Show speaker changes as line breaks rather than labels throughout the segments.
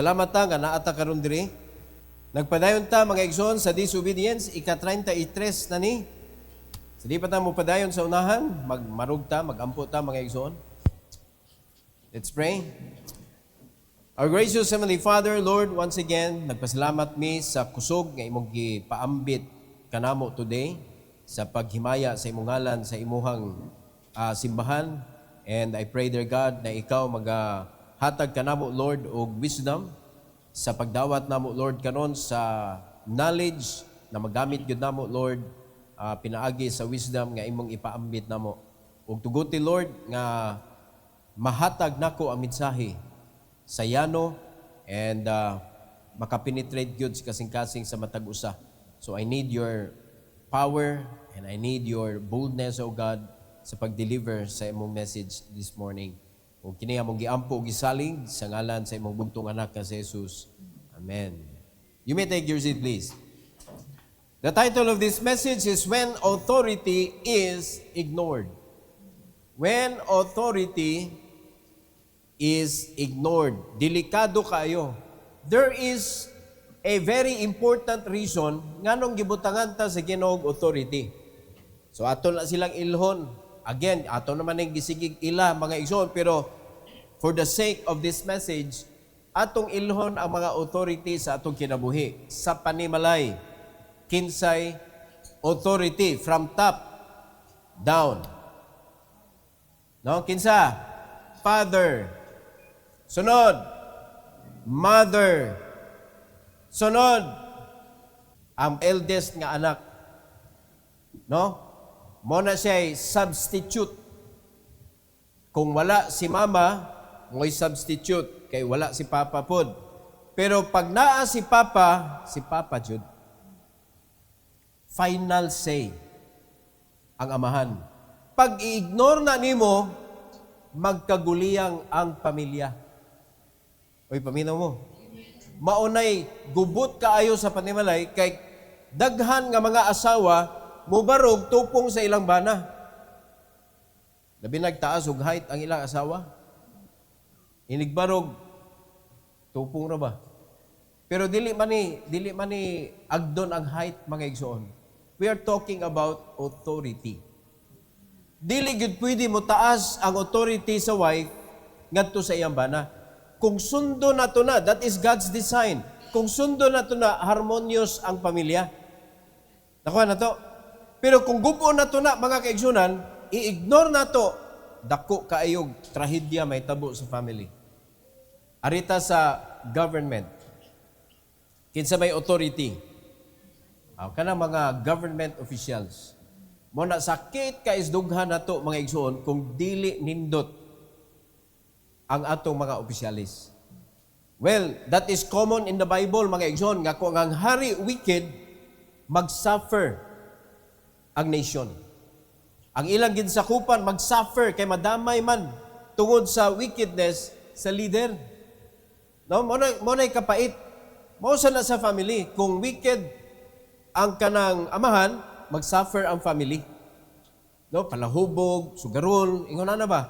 Nagpasalamat ta nga naa ta karon diri. Nagpadayon ta mga igsoon sa disobedience ika-33 na ni. Sa di pa ta mo padayon sa unahan, magmarug ta, magampo ta mga igsoon. Let's pray. Our gracious Heavenly Father, Lord, once again, nagpasalamat mi sa kusog nga imong gipaambit kanamo today sa paghimaya sa imong ngalan sa imuhang simbahan. And I pray, dear God, na ikaw hatag kanamo, Lord, og wisdom sa pagdawat namo, Lord, karon sa knowledge na magamit gyud namo, Lord, pinaagi sa wisdom nga imong ipaambit namo. Ug tuguti, Lord, nga mahatag nako ang mensahe sa yano and makapenetrate gyud sa kasing-kasing sa matag usa. So I need your power and I need your boldness, O God, sa pag-deliver sa imong message this morning. O kini among giampo og gisalig sa ngalan sa imong bugtong anak nga si Jesus. Amen. You may take your seat, please. The title of this message is When Authority is Ignored. When authority is ignored. Delikado kayo. There is a very important reason nganong gibutangan ta sa Ginoong authority. So ato na silang ilhon. Again, ato naman ang gisigig ila mga igsoon, pero for the sake of this message, atong ilhon ang mga authority sa atong kinabuhi. Sa panimalay, kinsay authority from top down. No? Kinsa? Father. Sunod. Mother. Sunod. Ang eldest nga anak. No? Muna siya'y substitute. Kung wala si mama, mo'y substitute. Kay wala si papa pod. Pero pag naa si papa jud. Final say ang amahan. Pag i-ignore na nimo, magkaguliyang ang pamilya. Oy, paminaw mo. Maunay, gubot kaayo sa panimalay, kay daghan nga mga asawa, mubarog tupong sa ilang bana. Labi nagtaas og height ang ilang asawa. Inigbarog tupong ra ba? Pero dili man ni agdon ang height mga igsoon. We are talking about authority. Dili gid pwede mo taas ang authority sa wife ngadto sa iyang bana. Kung sundo nato na, that is God's design. Kung sundo nato na, harmonious ang pamilya. Nakuha na to. Pero kung gubo na to na, mga kaigsunan, i-ignore na to, dako kaayog, trahedya may tabo sa family. Arita sa government, kinsa may authority, kanang mga government officials, muna sakit ka isdughan na to, mga igsuon, kung dili nindot ang atong mga opisyalis. Well, that is common in the Bible, mga igsuon, nga kung ang hari wicked, mag-suffer ang nation. Ang ilang ginsakupan mag-suffer kay madamay man tungod sa wickedness sa leader. No, mo na kapait. Mao na sa family, kung wicked ang kanang amahan, mag-suffer ang family. No, palahubog, sugarol, ingon na ba?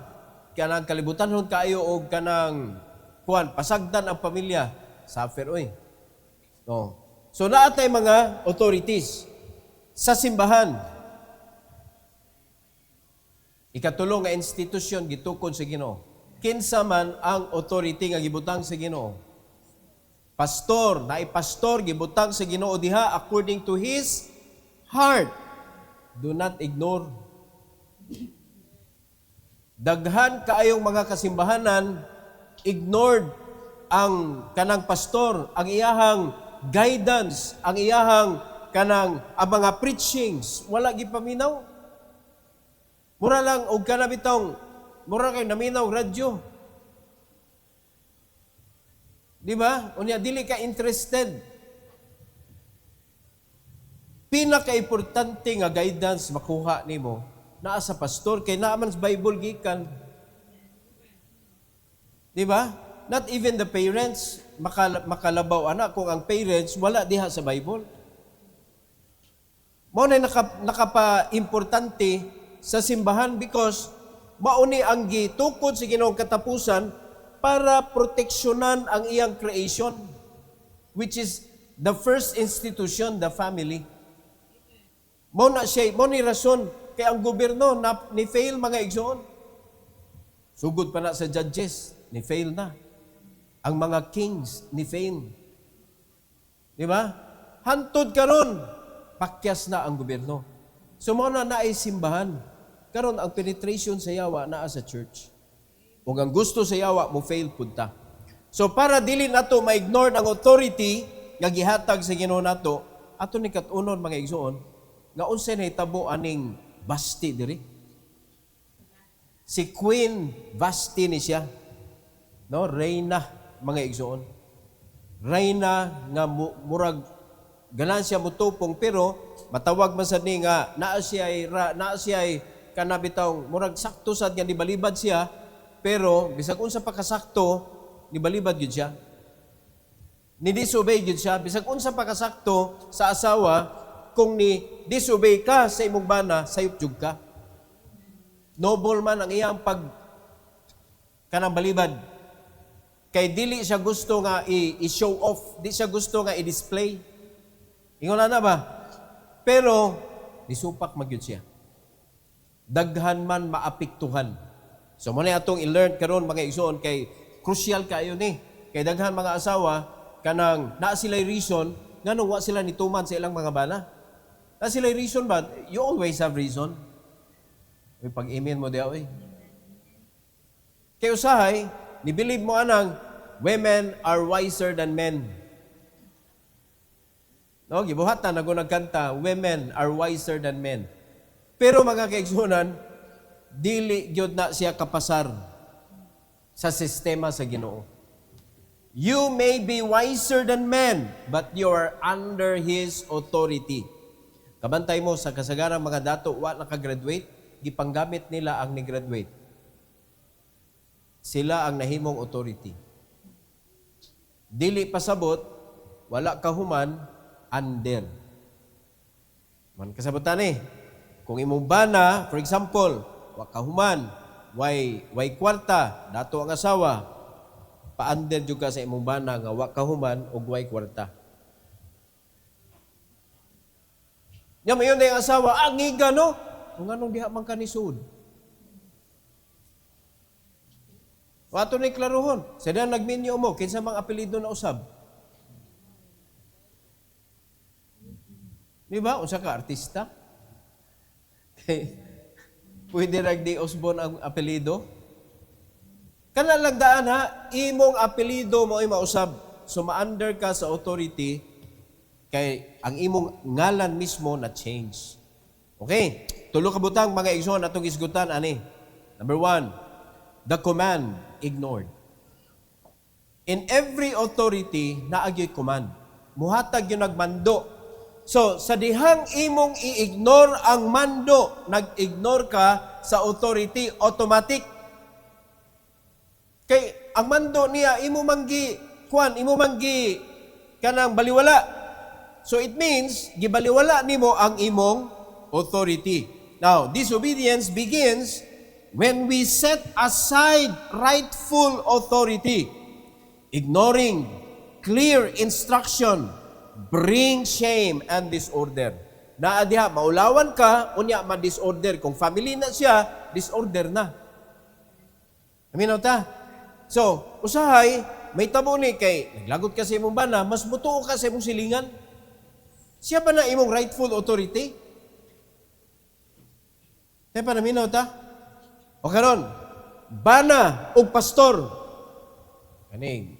Kanang kalibutan hon kaayo og kanang pasagdan ang pamilya, suffer oy. No. So naatay mga authorities sa simbahan. Ikatulong nga institusyon gitukod sa Ginoo. Kinsa man ang authority nga gibutang sa Ginoo? Pastor, naay pastor gibutang sa Ginoo diha according to his heart. Do not ignore. Daghan kaayong mga kasimbahanan ignored ang kanang pastor, ang iyahang guidance, ang iyahang kanang mga preachings, wala gipaminaw. Mura lang, og kanabitong, mura kayo naminaw radyo. Di ba? Unya, dili ka interested. Pinaka-importante nga guidance makuha nimo naa sa pastor, kay naaman sa Bible gikan. Di ba? Not even the parents, makalabaw anak kung ang parents wala diha sa Bible. Mao na nakapa-importante sa simbahan because mauni ang gitukod sa Ginoong katapusan para proteksyonan ang iyang creation, which is the first institution, the family. Mo ni rason kay ang gobyerno na ni fail mga igsoon. Sugod pa na sa judges, ni fail na. Ang mga kings ni fail. Di ba? Hantod karon, pakyas na ang gobyerno. So mo na naay simbahan. Karon ang penetration sa yawa naa sa church. Ug ang gusto sa yawa mo fail punta. So para dili nato ma-ignore ang authority nga gihatag sa Ginoo nato, ato ni kat-unon mga igsoon, nga unsay nahitabo aning Vasti diri. Si Queen Vasti ni siya. No, reyna mga igsoon. Reyna nga murag ganan siya mutupong pero matawag man sad ni nga naa siya ay kanabitaw murag sakto sad nga nibalibad siya pero bisag unsa pa kasakto nibalibad gyud siya. Ni disobey gyud siya bisag unsa pa kasakto sa asawa kung ni disobey ka sa imong bana sayop jud ka. Noble man ang iyang kanang balibad. Kay dili siya gusto nga i-show off, di siya gusto nga i-display. Ingon na ba? Pero, disupak magyud siya. Daghan man maapektuhan. So, muna atong i-learn karon mga igsoon kay crucial kayo ni. Kay daghan mga asawa, kanang naa sila'y reason, nga nung wa sila nituman sa ilang mga bana. Na sila'y reason ba? You always have reason. May pag-imin mo diya, oy. Kay usahay, nibilib mo anang, women are wiser than men. No, gibuhatan ako nagkanta, women are wiser than men. Pero mga kaigsunan, dili gyud na siya kapasar sa sistema sa Ginoo. You may be wiser than men, but you are under His authority. Kabantay mo sa kasagarang mga dato, wa nakagraduate, gipanggamit nila ang ni-graduate. Sila ang nahimong authority. Dili pasabot, wala kahuman, under. Man kasabutan eh. Kung imong bana, for example, wa kahuman, way kwarta, dato ang asawa, pa-under jud ka sa imong bana nga wa kahuman ug way kwarta. Nya mayon na yung asawa, ang iga no? Kung anong diha man kanisud. Wato ni klaruhon. Sada nagminyo mo, kinsa mang apelyido na usab. Di ba? Unsa ka artista? Pwede ragdi Osborne ang apelyido. Kana lang daan ha, imong apelyido mo ay mausab. Suma-under ka sa authority kay ang imong ngalan mismo na change. Okay? Tulo ka butang mga igsoon atong isgutan ani. Number 1, the command ignored. In every authority naagyoy command. Muhatag yung nagmando. So, sa dihang imong i-ignore ang mando, nag-ignore ka sa authority, automatic. Kay ang mando niya imo manggi kanang baliwala. So it means gibaliwala nimo ang imong authority. Now, disobedience begins when we set aside rightful authority. Ignoring clear instruction bring shame and disorder. Naa diha maulawan ka unya ma-disorder. Kung family na siya, disorder na. Aminaw ta? So, usahay, may tabo ni kay naglagot ka sa imong bana, mas mutuo ka sa imong silingan. Siya ba na imong rightful authority? Kaya pa naminaw ta? O karon, bana o pastor. Kaning,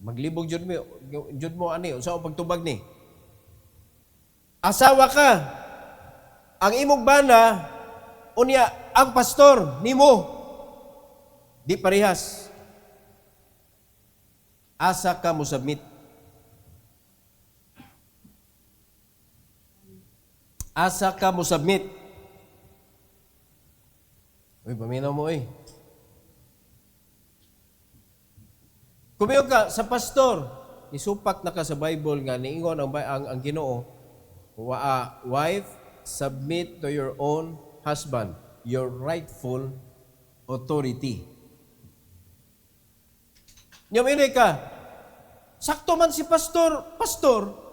maglibog jud mo ani, unsa ang pagtubag ni? Asawa ka. Ang imong bana, unya, ang pastor, nimo. Di parehas. Asa ka mo submit. Asa ka mo submit. Uy, paminaw mo eh. Kumiyo ka sa pastor, isupak na ka sa Bible nga niingon ang Ginoo, wife, submit to your own husband, your rightful authority. Nya may ka, sakto man si pastor,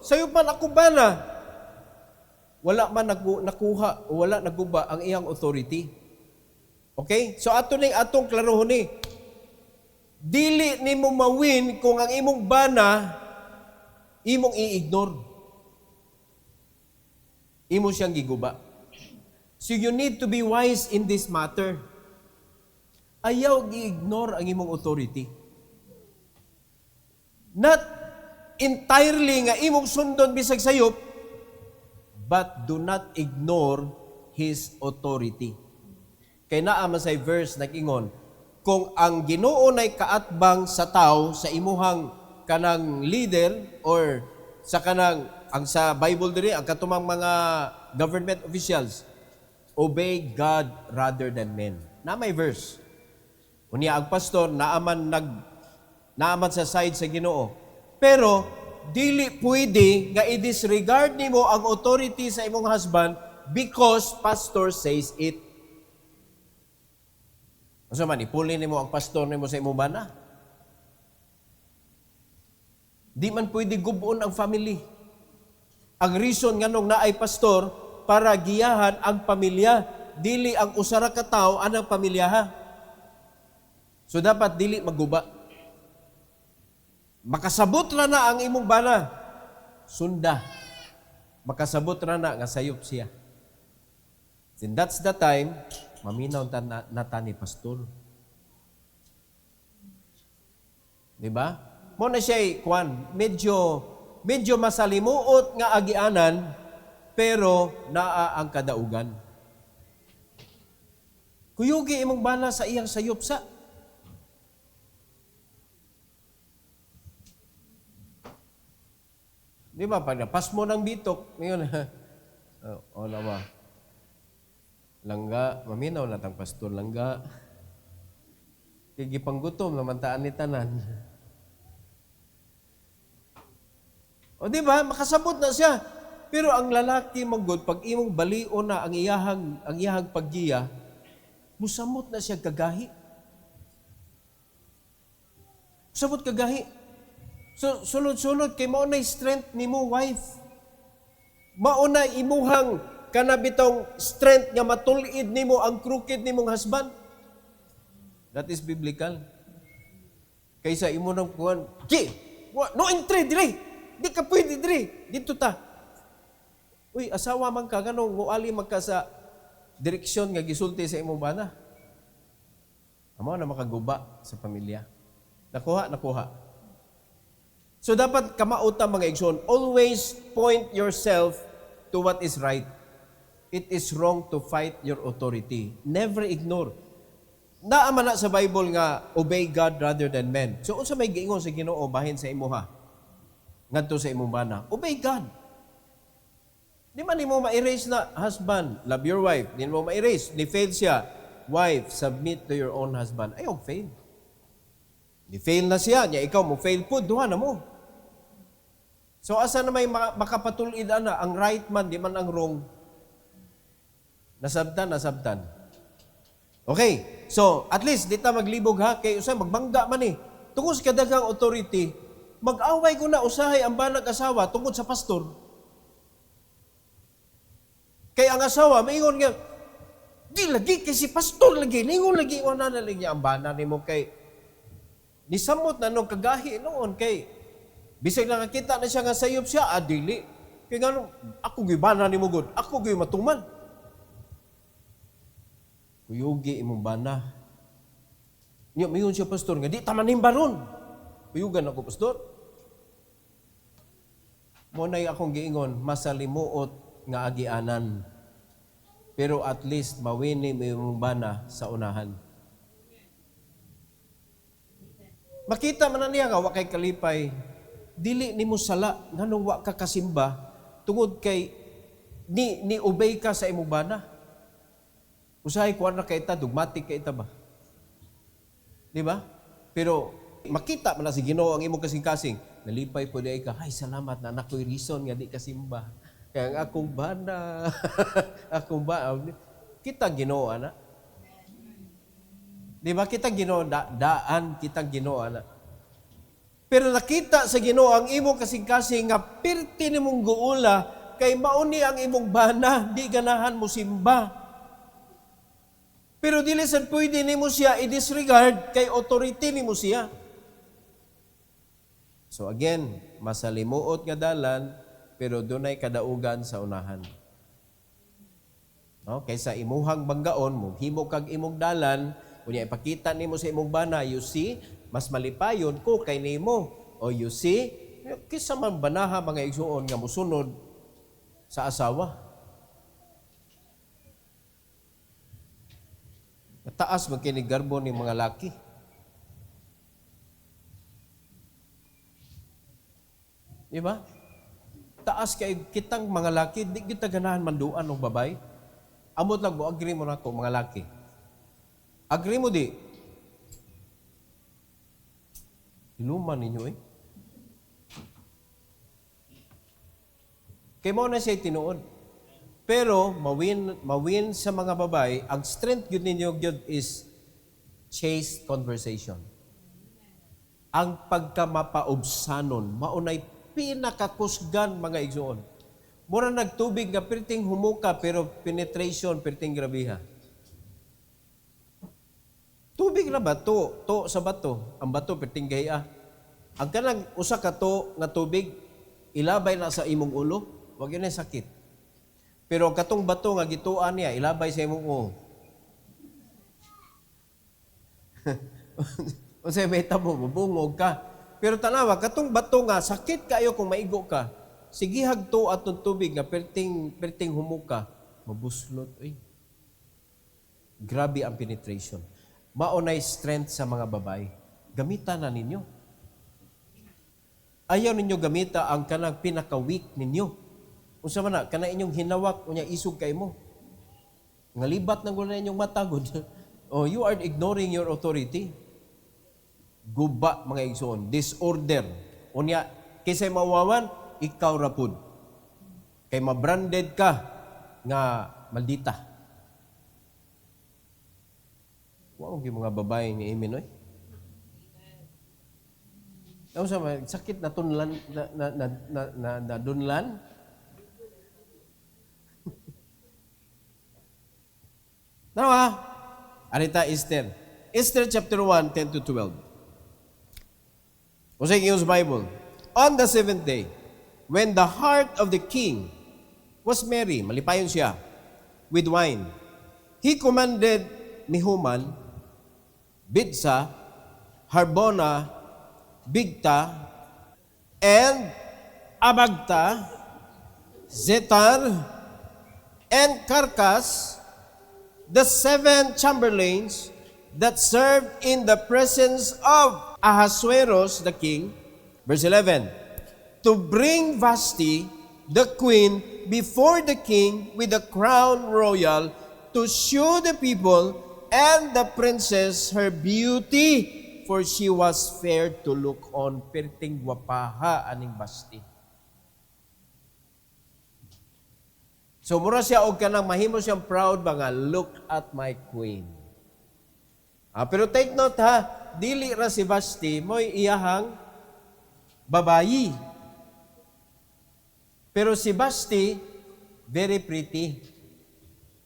sayo man ako bana. Wala man nakuha o wala naguba ang iyang authority. Okay? So ato ning atong klarohon ni. Dili nimo mawin kung ang imong bana imong i-ignore. Imo siyang giguba. So you need to be wise in this matter. Ayaw gi-ignore ang imong authority. Not entirely nga imong sundon bisag sayop, but do not ignore His authority. Kay naa man say verse nag-ingon, kung ang Ginoo nay kaatbang sa tao sa imuhang kanang leader or sa kanang ang sa Bible diri ang katumang mga government officials, obey God rather than men. Na may verse. Unya ang pastor naaman sa side sa Ginoo. Pero dili pwede nga i-disregard nimo ang authority sa imong husband because pastor says it. Asa man ipuli nimo ang pastor nimo sa imong bana? Di man pwede gubon ang family. Ang reason nganong naay pastor para giyahan ang pamilya, dili ang usara ka tawo anang pamilyaha. So dapat dili magguba. Makasabot ra na ang imong bana, sunda. Makasabot ra na nga sayop siya. And that's the time, maminaw na ni pastor. Diba? Mo na siya medyo masalimuot nga agianan, pero naa ang kadaugan. Kuyugi imong bana sa iyang sayop sa. Di ba? Pag napas mo ng bitok, ngayon, o naman, langga, maminaw na tang pastor, langga. Kigipanggutom, namantaan ni tanan. O di ba? Makasabot na siya. Pero ang lalaki manggod, pag imong balion na ang iyahang paggiya, musamot na siya kagahi. Musamot kagahi. So, sunod-sunod, kay maunay strength ni mo, wife. Maunay imuhang kanabitong strength nga matulid ni mo ang crooked ni mong husband. That is biblical. Kaysa imo nang kuhan, no entry, dire. Di ka pwede, dire. Dito ta. Uy, asawa man ka, ganong muali magka sa direksyon nga gisulti sa imong bana. Amo na makaguba sa pamilya. Nakuha. So dapat kamauta mga igsoon, always point yourself to what is right. It is wrong to fight your authority. Never ignore. Naaman na sa Bible nga, obey God rather than men. So unsa may giingon sa Ginoo bahin sa imuha? Ngadto sa imong bana, obey God. Di man nimo ma-erase na, husband, love your wife. Di mo ma-erase, ni fail siya. Wife, submit to your own husband. Ayaw fail. Di fail na siya, niya ikaw mo fail po, duha na mo. So asa na may makapatulid na, ang right man, di man ang wrong. Nasabtan. Okay, so at least di ta maglibog ha, kay usay magbangga man eh. Tungod sa kadaghang authority, mag-away ko na usahay ang banag asawa tungod sa pastor. Kay ang asawa, maingon nga, di lagi, kay si pastor lagi, ningon lagi, wala na lagi ang bana ni mo kay, nisamot na nung kagahi noon kay, bisag lang nakita na siya nga sayop siya, dili. Kaya nga, ako gibana ni mo good, ako gi matuman. Kuyugi imong bana. Niya, mayon siya pastor nga, di tamanin baron. Kuyugan ako pastor. Muna'y akong giingon, masalimuot nga agianan. Pero at least mawini mo imong bana sa unahan. Makita man na niya nga, wa kay kalipay, dili nimo sala nganong wa ka kasimba tungod kay ni obey ka sa imong bana. Usahay kuan na kay ta dogmatic kay ta ba? Di ba? Pero makita man na si Ginoo ang imong kasing-kasing, nalipay po di ka, ay salamat na anak ko'y reason nga di kasimba. Kaya ang akong bana, kita Ginoo ana. Di ba kita Ginoo daan kita Ginoo ana. Pero nakita sa Ginoo ang imong kasing-kasing nga pirti nimong guula kay mauni ang imong bana, di ganahan mo simba. Pero dili sad pwede nimo siya i-disregard kay authority nimo siya. So again, masalimuot nga dalan pero dunay kadaugan sa unahan. No, kaysa imuhang banggaon, mughimo kag imong dalan, kunya ipakita nimo sa imong bana, you see, mas malipayon ko kay nimo. O you see, kisa man banaha mga igsuon nga musunod sa asawa. Taas magkinig garbo ni mga laki. Di ba? Taas kay kitang mga laki, di kita ganahan manduan ng babay. Amot lang mo, agree mo na ko, mga laki. Agree mo di. Inuman ninyo eh. Kaya mo na siya tinuod. Pero, mawin sa mga babae, ang strength yun ninyo yun is chaste conversation. Ang pagkamapaubsanon, maunay pinakakusgan mga igsuon. Mura nagtubig nga perting humuka pero penetration perting grabiha. Tubig na bato, to sa bato, ang bato perting gaya. Ang kanang usa ka to nga tubig ilabay na sa imong ulo, wag yun ay sakit. Pero katong bato nga gituan niya ilabay sa imong ulo. Unsay may tabo, mabungog ka. Pero tanawa, katong bato nga sakit kayo kung maigo ka. Sige hagto atong tubig nga perting humuka, mabuslot oy. Grabe ang penetration. Maunay strength sa mga babae. Gamitan na ninyo. Ayaw ninyo gamita ang kanang pinaka-weak ninyo. Unsa man na kana inyong hinawak unya isog kay mo. Ngalibat nang guna inyong matagod. Oh, you are ignoring your authority. Guba mga igsoon, disorder. Unya kisay mawawan ikaw rapud. Kay mabranded ka nga maldita. Wow, yung mga babae ni Amen, oy. Ano sa sakit na tunlan na dunlan? Nawa? Arita Esther. Esther chapter 1, 10 to 12. O sa King's Bible. On the seventh day, when the heart of the king was merry, malipayon siya, with wine, he commanded Mehuman, Bidsa, Harbona, Bigta, and Abagta, Zetar, and Karkas, the 7 chamberlains that served in the presence of Ahasuerus the king, verse 11, to bring Vashti, the queen, before the king with the crown royal, to show the people and the princess her beauty, for she was fair to look on. Perting wapaha aning Vashti. So mura siya og kanang mahimo siyang proud ba nga, look at my queen. Pero take note ha, dili ra si Vashti mo'y iyahang babayi. Pero si Vashti, very pretty.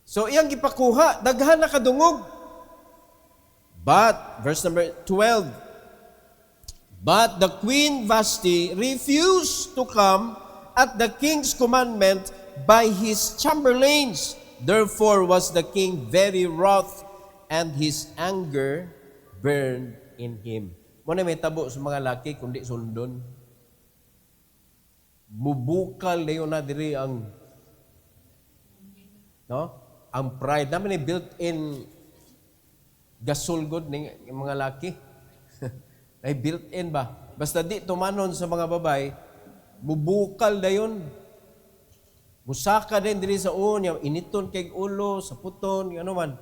So, iyang gipakuha, daghan na kadungog. But, verse number 12, but the queen Vashti refused to come at the king's commandment by his chamberlains. Therefore was the king very wroth, and his anger burned in him. Muna may tabo sa mga laki, kundi sundon. Mubukal na yun na diri ang ang pride naman ay built-in gasulgod ng mga laki. Ay built-in ba? Basta di tumanon sa mga babay, mubukal na yun. Musaka din diri sa unya, initon kay ulo, sa puton, ano man.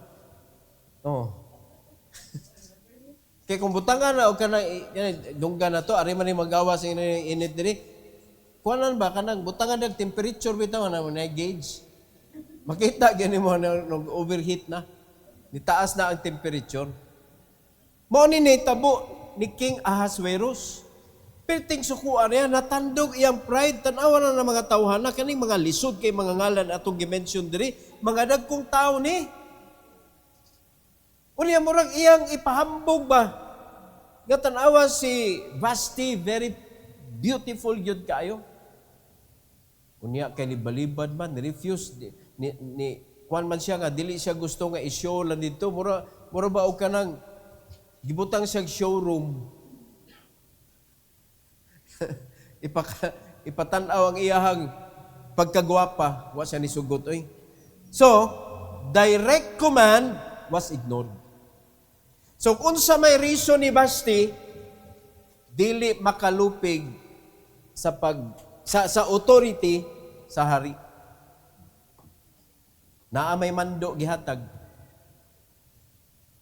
Oh. Kaya kung butangan na o ka na, dunggan na to, ari man yung magawa sa init diri, kuanan ba kanang butangan ng temperature bitaw na gauge. Makita gani mo na overheat na. Nitaas na ang temperature. Mao ni tabo ni King Ahasuerus. Perting sukuan niya, natandog iyang pride, tanawa na ng mga tawhan na kaning mga lisod kay mga ngalan atong gimension diri, mga dagkong tao ni. Unya murag iyang ipahambog ba? Nga tanawa si Vashti, very beautiful yun kayo. Unya kay libalibad man, refuse ni kuan man siya nga dili siya gusto nga i-show lang dito, mura ba og kanang gibutang siya showroom. Ipatanaw ang iyahang pagkagwapa, wa siya nisugot oy. So, direct command was ignored. So, unsa may reason ni Vashti dili makalupig sa authority sa hari. Naa may mando gihatag.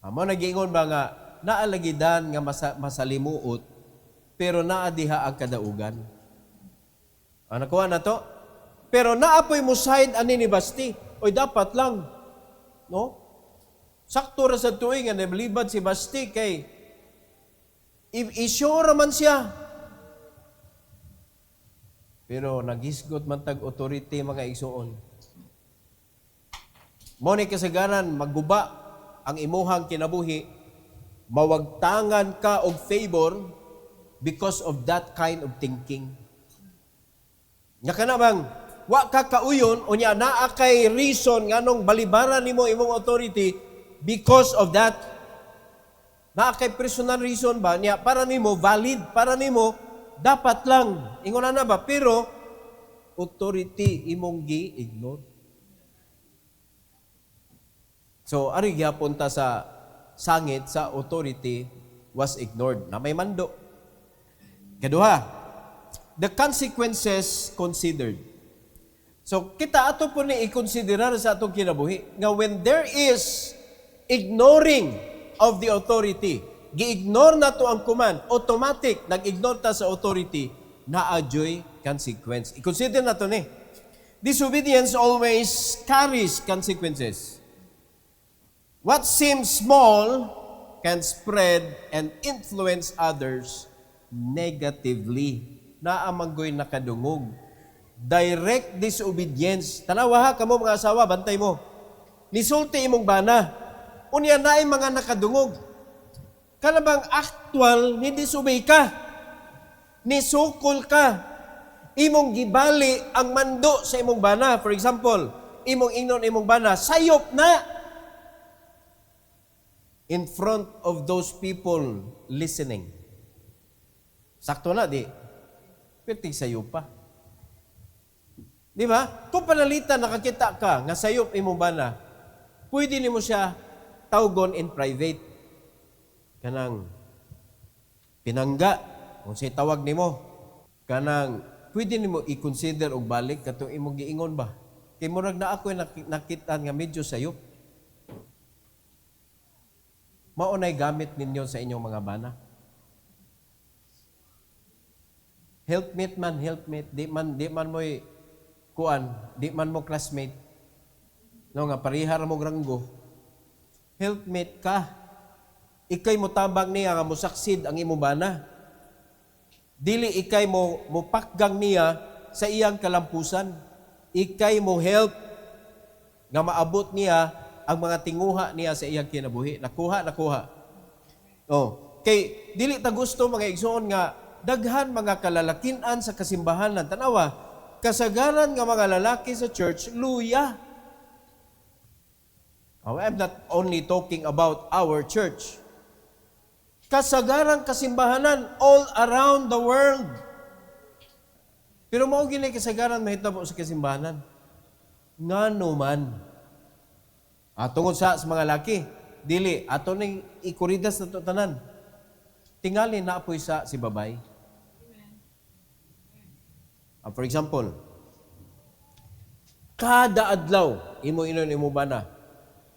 Amo nagingon ba nga naalagidan nga masalimuot pero naa diha ang kadaugan. Ano kuha na to? Pero naapoy mo side ani ni Vashti. Oy dapat lang, no? Sakto ra sa tuig nga nablibad si Vashti kay i-sure man siya. Pero nagisgot man tag authority mga igsoon. Mo ni kasagaran magguba ang imuhang kinabuhi, mawagtangan ka og favor because of that kind of thinking. Nga ka bang, wa ka kauyon, o niya naa kay reason nga nung balibaran nimo imong authority because of that. Naa kay personal reason ba niya para nimo valid, para nimo dapat lang. Ingon na ba? Pero authority imong gi-ignore. So, ari gyapon ta sa sangit sa authority was ignored. Na may mando. Kaduha, the consequences considered. So, kita ato po ni i-considerar sa atong kinabuhi nga when there is ignoring of the authority, gi-ignore na to ang command, automatic, nag-ignore ta sa authority, na-adjoy consequence. I-consider na to ni. Disobedience always carries consequences. What seems small can spread and influence others negatively. Naamanggoy nakadungog. Direct disobedience. Tanawa ha, kamo mga asawa, bantay mo. Nisulti imong bana. Unya naay mga nakadungog. Kalabang actual, ni disobey ka. Nisukol ka. Imong gibali ang mando sa imong bana. For example, imong ingnon imong bana, sayop na. In front of those people listening. Sakto na, di. Perting sayop pa. Di ba? Kung panalitan nakakita ka, nga sayop imong bana, pwede nimo siya tawgon in private. Kanang pinangga, kung siya tawag nimo, kanang pwede nimo i-consider og balik katong imong giingon ba? Kay murag na ako nakita nga medyo sayop. Maunay gamit ninyo sa inyong mga bana. Helpmate man, helpmate. Di man mo'y kuan, di man mo classmate. No nga, parihar mo granggo. Helpmate ka. Ikay mo tabang niya nga musaksid ang imong bana. Dili ikay mo pakgang niya sa iyang kalampusan. Ikay mo help nga maabot niya ang mga tinguha niya sa iyang kinabuhi. Nakuha. Oh, kay dili ta gusto mga igsoon nga daghan mga kalalakinan sa kasimbahanan. Tanawa, kasagaran nga mga lalaki sa church, luya. Oh, I'm not only talking about our church. Kasagaran kasimbahanan all around the world. Pero mao gini kasagaran mahitabo sa kasimbahanan. Ngano man. Tungod sa mga laki, dili ato ning ikuridas na to tanan. Tingali na apoy sa si babay. For example, kada adlaw imo inon imo bana.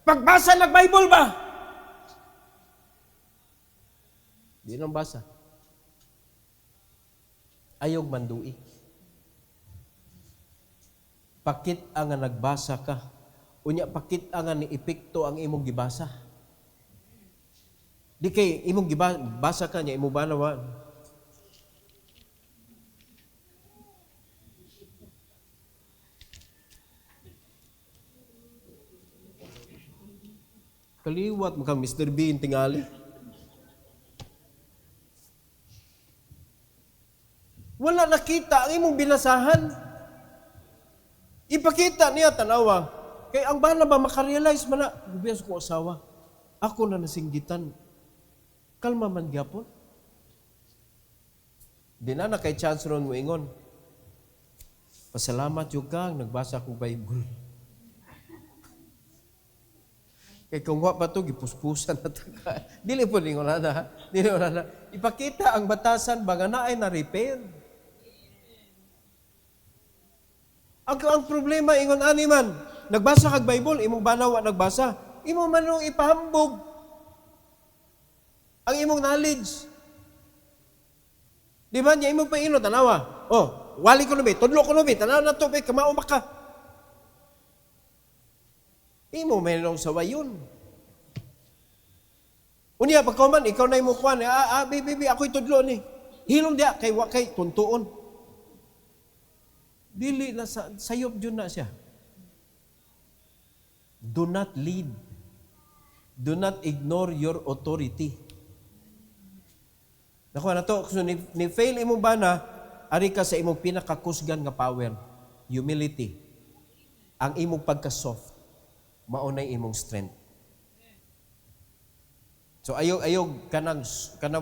Pagbasa ng Bible ba? Di nang basa. Ayog mandui. Pakit ang nagbasa ka. Unya pakit ang ni epekto ang imong gibasa. Di kay imong gibasa ka niya imo bana wa. Kaliwat mo kang Mr. Bean tingali. Wala nakita ang imong binasahan. Ipakita niya, tanawa. Kaya ang bana ba makarealize man na, bubiyas ko asawa, ako na nasinggitan. Kalma man gyapon. Di na kay chance ron mo ingon. Pasalamat yung kang nagbasa ko Bible. Kaya kung wa pa ito, gipuspusan na taka. Dili po ningon na. Dili po na. Ipakita ang batasan ba nga na ay na-repair. Ang problema, ingon ani man, nagbasa kag Bible, imong banaw wa nagbasa. Imo man nung ipahambog ang imong knowledge. Di ba niya imong paino, tanawa? Oh, wali ko nubi, tudlo ko nubi, tanawa na to, kamao maka. Imo may nung sawa yun. Unya, pagkauman, ikaw na imong kwan, bibi, ako'y tudlo ni. Hilom diya, kay wakay, tuntuon. Dili na sayop dyan na siya. Do not lead. Do not ignore your authority. Nakuha na to, so ni fail imo ba na, ari ka sa imong pinakakusgan nga power, humility. Ang imong pagka-soft, maunay imong strength. So ayog kanang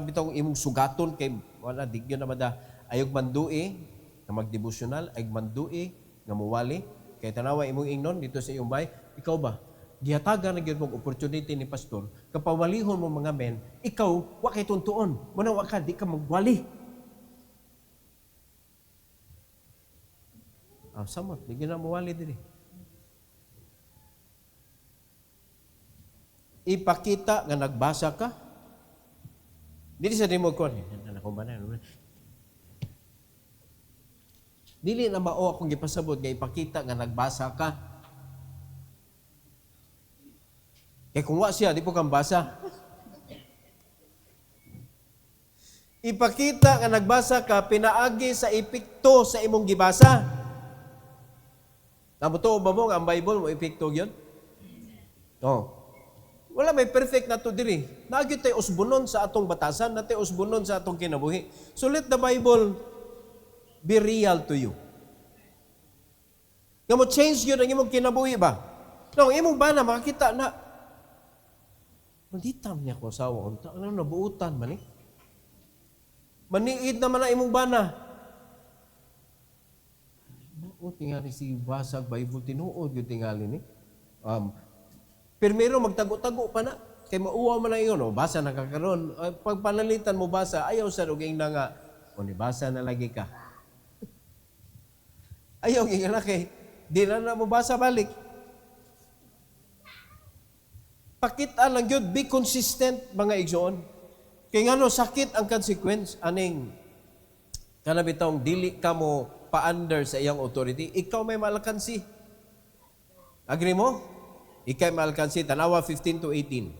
bitong imong sugaton kay wala digyo na mada. Ayog mandui nga magdevotional, ayog mandui nga muwali kay tanawa imong ingnon dito sa iyong bay. Ikaw ba? Gihatagan na gyud mong opportunity ni pastor, kapawalihon mo mga men, ikaw wa kay tuntuon, muna wa ka di ka magwali. Samot, di na mawali diri. Ipakita nga nagbasa ka. Dili sa dimo kon, dili na mao akong gipasabot nga ipakita nga nagbasa ka. Kaya kung wa siya, di po kang basa. Ipakita nga nagbasa ka, pinaagi sa epekto sa imong gibasa. Nabuto ba mo nga ang Bible mo epekto yun? Oh. Wala may perfect na to diri. Naagi tayo usbunon sa atong batasan, na tayo usbunon sa atong kinabuhi. So let the Bible be real to you. Nga mo change yun ang imong kinabuhi ba? No, imong ba na makakita na manditam niya ko asawa. Ano nabuutan man eh? Maniid naman na imong bana. O tingali si basag Bible tinuod yung tingali ni. Primero magtago-tago pa na. Kay mauwa man na yun. O, basa na kakaroon. Pag panalitan mo basa, ayaw sa ruging na nga. O, basa na lagi ka. Ayaw yung laki. Di na mo basa balik. Pakita lang yun, be consistent mga igsoon. Kaya nga no, sakit ang consequence, aning kanabitong dili ka mo pa-under sa iyang authority, ikaw may malakansi. Agree mo? Ikaw may malakansi. Tanawa 15 to 18.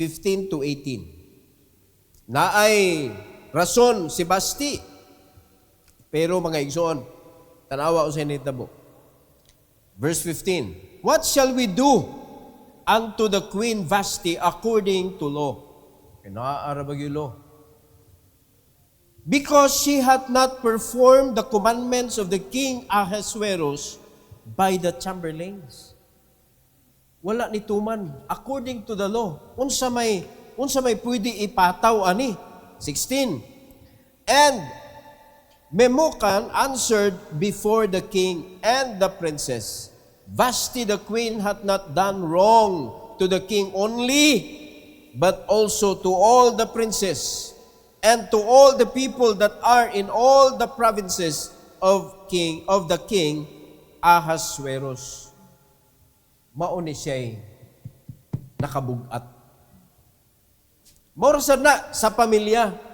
15 to 18. Na ay rason si Basti. Pero mga igsoon, tanawa o sa initabo. Verse 15. What shall we do unto the Queen Vashti according to law? Kinaaarabag yung law. Because she hath not performed the commandments of the king Ahasuerus by the chamberlains. Wala ni tuman. According to the law. Unsa may pwede ipataw ani. 16. And Memucan answered before the king and the princess, Vashti the queen hath not done wrong to the king only, but also to all the princes and to all the people that are in all the provinces of the king Ahasuerus. Mauni siya'y nakabugat. Morasad na sa pamilya.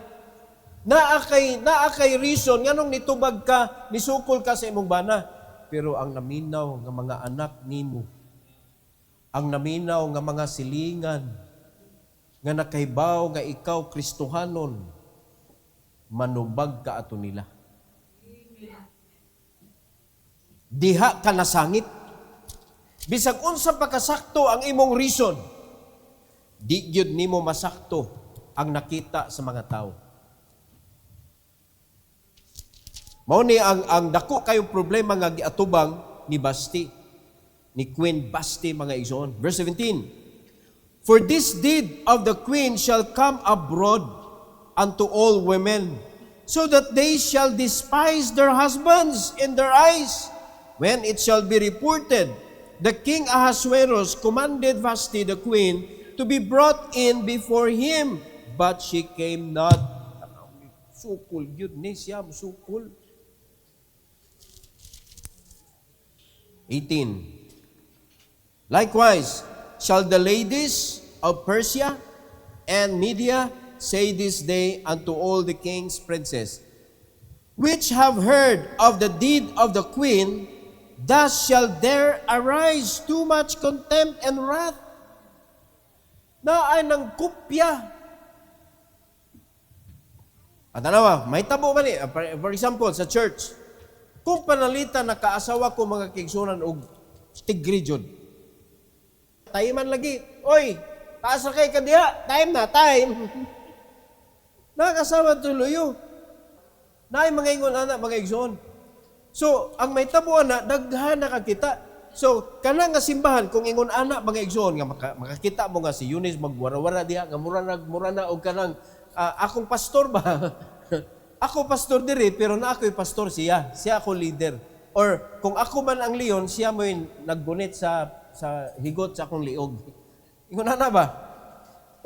Naakay reason nganong nitubag ka, nisukol ka sa imong bana. Pero ang naminaw nga mga anak nimo, ang naminaw nga mga silingan, nga nakahibaw nga ikaw Kristohanon, manubag ka ato nila. Diha ka nasangit. Bisag unsa pa kasakto ang imong reason, Di gyud nimo masakto ang nakita sa mga tao. Mao ni ang dako kayong problema nga giatubang ni Basti, ni Queen Basti mga igsoon. Verse 17. For this deed of the queen shall come abroad unto all women, so that they shall despise their husbands in their eyes. When it shall be reported, the king Ahasuerus commanded Vashti the queen to be brought in before him, but she came not. Sukul, yun ni siya, sukul. 18. Likewise, shall the ladies of Persia and Media say this day unto all the king's princes, which have heard of the deed of the queen, thus shall there arise too much contempt and wrath. Na ay ng kopya. At ano may tabo ba ni? For example, sa church, kung panalita na kaasawa ko mga kigsunan og tigri jud. Taiman lagi. Oy, taas na kay kadiha. Time na, time. Nakasawa tuloyo. Naay mga ingon anak, mga igsoon. So, ang may tabuan na, daghan na kakita. So, kana nga simbahan, kung ingon anak, mga igsoon, nga makakita mo nga si Eunice magwara-wara diha, nga mura na, o kanang, akong pastor ba? Ako pastor diri, pero na ako'y pastor siya. Siya ako leader. Or, kung ako man ang leon, siya mo yung nagbunit sa higot sa akong liog. Ingon na ba?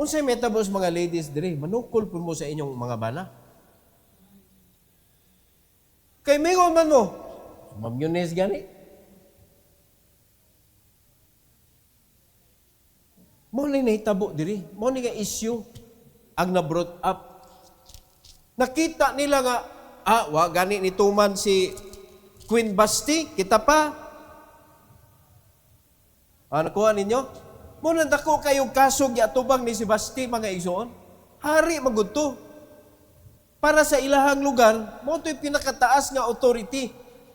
Unsay metabos mga ladies diri, manukol po mo sa inyong mga bana. Kay mingon man mo, Ma'am Eunice gani. Mo ni nahitabo diri, mo ni nga issue ang na-brought up. Nakita nila nga, wa gani ni tuman si Queen Basti, kita pa. Nakuha ninyo? Muna dako kayong kasog atubang ni si Basti, mga igsoon. Hari magudto. Para sa ilahang lugar, mo ito'y pinakataas nga authority.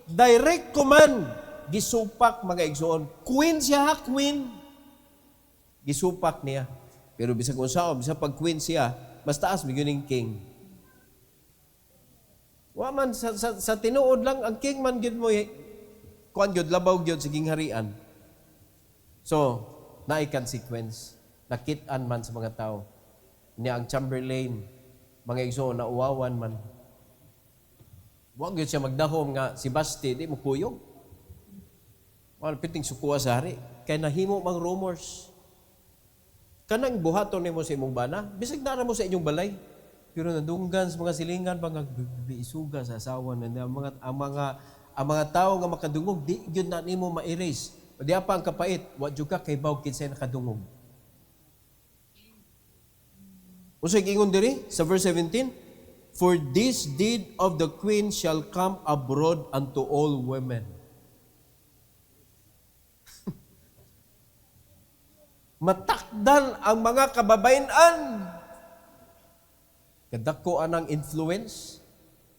Direct command. Gisupak, mga igsoon. Queen siya ha, queen. Gisupak niya. Pero bisag unsaon, bisag pag queen siya, mas taas biguning king. Wa man sa tinuod lang ang king man gyud mo kuan gyud labaw gyud sa gingharian. So, naay consequence. Nakit-an man sa mga tao. Niya ang Chamberlain, mga igsoon na uwawan man. Wa gyud siya magdahom nga si Basti di mo kuyog. Wala piting sukuha sa hari kay nahimo mang rumors. Kanang buhaton nimo sa imong bana, bisag dara mo sa inyong balay. Pero nadunggan sa mga silingan mga isuga sa asawa na ang mga tao nga makadungog di gyud na nimo ma-erase. O di pa ang kapait, wa jud ka kay baw kinsay nakadungog. Unsay ingon diri sa verse 17? For this deed of the queen shall come abroad unto all women. Matakdan ang mga kababayan-an. Kadako anang influence.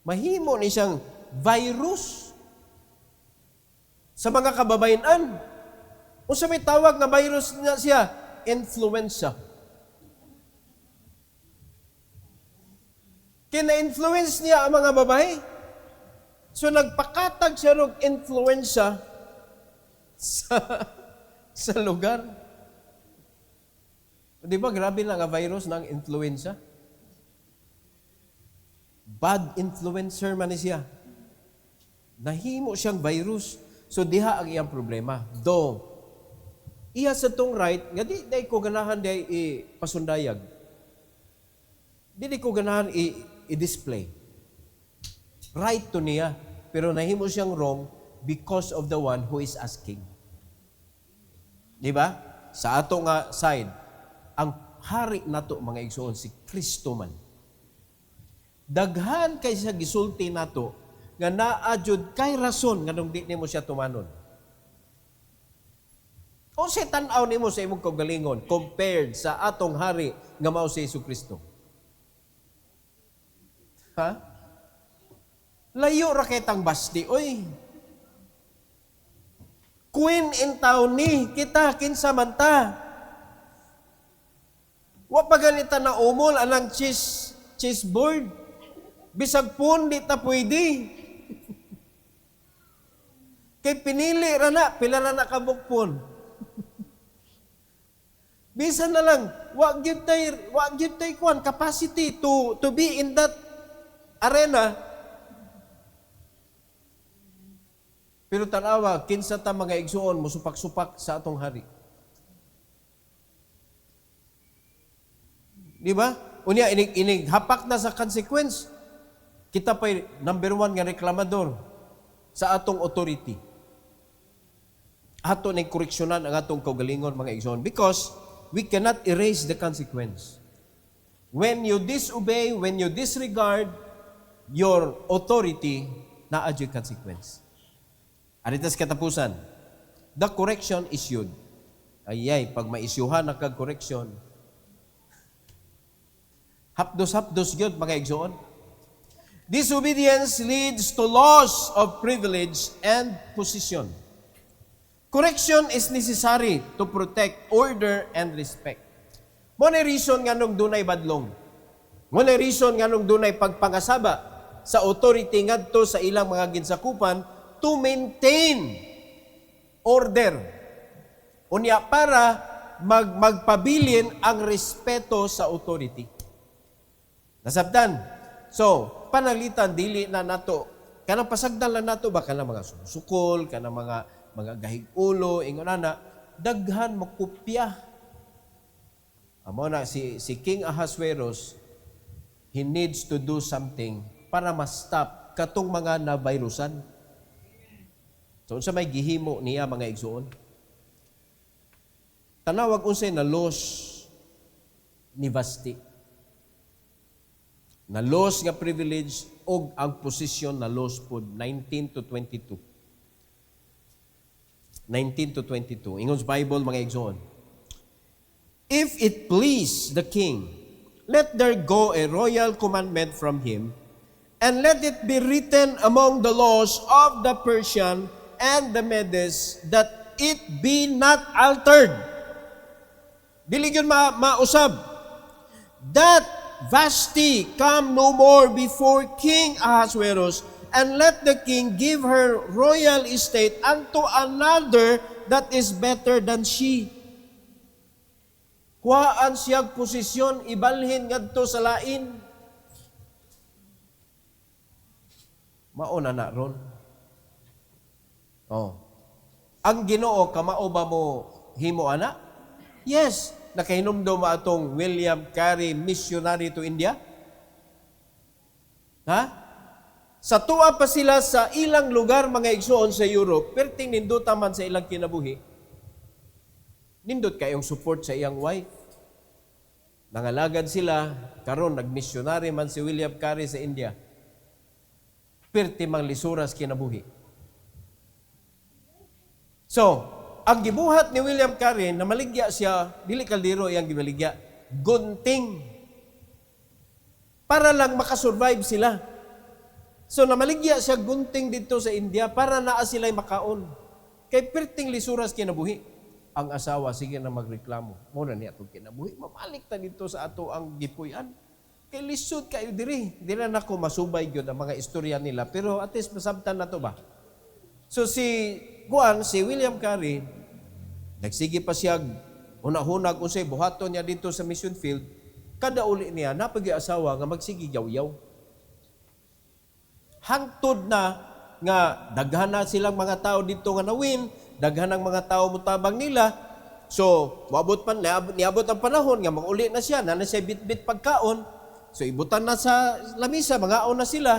Mahimo ni siyang virus sa mga kababayan-an. Unsa may tawag nga virus niya siya? Influenza. Kina-influence niya ang mga babae. So nagpakatag siya ng influenza sa lugar. Di ba, grabe na nga virus ng influenza? Bad influencer man siya. Nahimo siyang virus. So, diha ang iyang problema. Do, iya sa tong right, nga di ko ganahan di pasundayag. Di ko ganahan i-display. Right to niya. Pero nahimo siyang wrong because of the one who is asking. Di ba? Sa ato nga side, ang hari nato mga igsoon si Kristo man. Daghan kay sa gisulti nato nga naa jud kay rason nganong di nimo siya tumanon. O sa tan-aw nimo sa imong kaugalingon compared sa atong hari nga mao si Jesucristo. Ha? Layo ra kay tang Basti oy. Queen in town ni kita kinsa man ta. Wa pa ganita na umol anang chessboard. Bisag pun di ta pwede. Kay pinili ra na, pila ra na kabukpon. Bisan na lang, wa gyud tay kuan capacity to be in that arena. Pero tanawa, kinsa ta mga igsuon mo supak-supak sa atong hari. Di ba? Unya inig hapak na sa consequence. Kita pa'y number 1 nga reklamador sa atong authority. Ato ning koreksyonan ang atong kaugalingon mga igsoon because we cannot erase the consequence. When you disobey, when you disregard your authority, naa-adyo consequence. Aritas katapusan, the correction issued. Ayay, pag maisyuhan na kag-correction, hapdos-hapdos yun, mga igsoon. Disobedience leads to loss of privilege and position. Correction is necessary to protect order and respect. Muna reason nga nung dunay badlong. Muna reason nga nung dunay pagpangasaba sa authority ngadto sa ilang mga ginsakupan to maintain order. Unya para magpabilin ang respeto sa authority. Nasabtan? So, panalitan dili na nato. Kanang pasagdan lang nato ba kanang mga sukol, kanang mga gahig ulo, ingon na, daghan makupya. Amo na, si King Ahasuerus, he needs to do something para ma-stop katong mga na-virusan. So, unsa may gihimo niya mga igsuon? Tanawag unsay na loss ni Vasti. Na loss nga privilege o ang posisyon na loss po 19 to 22. 19 to 22. Ingon's Bible, mga igsoon. If it please the king, let there go a royal commandment from him, and let it be written among the laws of the Persian and the Medes that it be not altered. Dili gyud mausab. That Vashti come no more before King Ahasuerus, and let the king give her royal estate unto another that is better than she. Kuhaan siyag posisyon, ibalhin ngadto sa lain. Mauna na ron. Oh. Ang Ginoo kamao ba mo himo ana? Yes, nakahinumdum mo atong William Carey missionary to India. Ha? Sa tuwa pa sila sa ilang lugar mga igsoon sa Europe, perting nindot man sa ilang kinabuhi. Nindot kayong support sa iyang wife. Nangalagad sila, karon nagmisyonary man si William Carey sa India. Perti mang lisuras kinabuhi. So, ang gibuhat ni William Carey, na maligya siya, dili kaldero iyang gibaligya, gunting. Para lang makasurvive sila. So, namaligya siya gunting dito sa India para naa sila'y makaon. Kay perting lisuras kinabuhi. Ang asawa, sige na magreklamo. Muna niya itong kinabuhi. Mamalik ta dito sa ato ang gipuyan. Kay lisod kayo diri. Di na ako masubay yun ang mga istorya nila. Pero at least masabtan na to ba? So si William Carey, nagsige pa siya, hunag unsay buhaton niya dito sa mission field. Kada uli niya, napag-asawa nga magsige yaw-yaw. Hangtod na nga daghan na silang mga tao dito nga nawin, daghan ang mga tao mutabang nila. So, niabot ang panahon nga mag-uli na siya, na siya bit-bit pagkaon. So, ibutan na sa lamisa, mga na sila,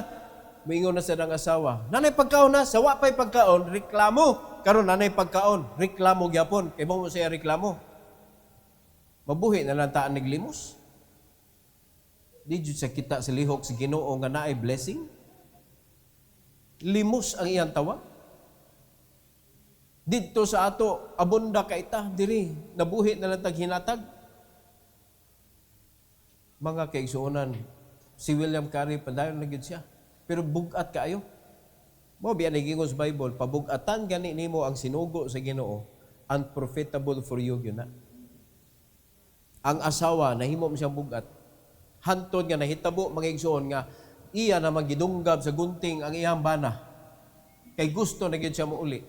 Moingon na sa ng asawa. Nanay pagkaon na, sawa pa'y pagkaon, reklamo. Karon nanay pagkaon, reklamo gyapon. Kay mo siya reklamo. Mabuhi na lang taan naglimos. Di jud sa kita sa lihok sa Ginoo nga naay blessing. Limos ang iyang tawa. Dito sa ato, abunda ka ita, diri, nabuhi na lang tag hinatag. Mga kaigsuonan, si William Carey, padayon na gid siya. Pero bugat kaayo. Mo biya nagingon sa Bible, pabugatan gani nimo ang sinugo sa Ginoo, unprofitable for you yun na. ang asawa nahimo mo siyang bugat. Hantod nga nahitabo mga igsoon nga iya na magidunggab sa gunting ang iyang bana. Kay gusto na gyud siya mouli.